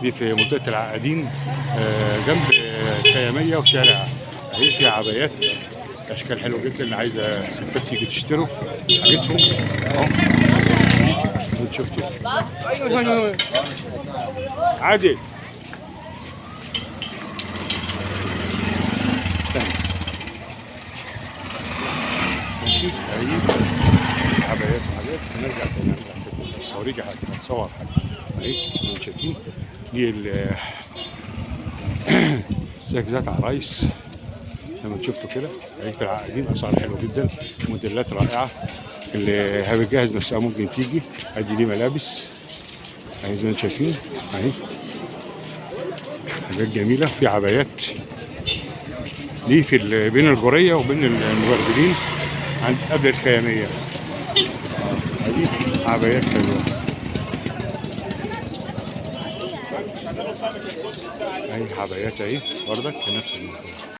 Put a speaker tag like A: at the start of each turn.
A: دي في منطقه العقادين جنب خياميه وشارع اهي. فيها عبايات اشكال حلوه جدا، اللي عايزه ستات تيجي تشتروا حاجتهم اهو. شوف كده عادل. ماشي اهي عبايات وحاجات. هنرجع تاني بس اوريكي حاجه، هتصور حاجه اهي. انتوا شايفين دي زجزاج عرايس لما شفتوا كده اهي في العقادين. اسعار حلوه جدا، موديلات رائعه. اللي بتجهز نفسها ممكن تيجي. ادي دي ملابس اهي زي ما انتم شايفين اهي، حاجات جميله. في عبايات دي في بين الغوريه وبين المغربلين عند قبل الخياميه. ادي عبايات حلوه اهي، عبايات اهي بردك في نفس المكان.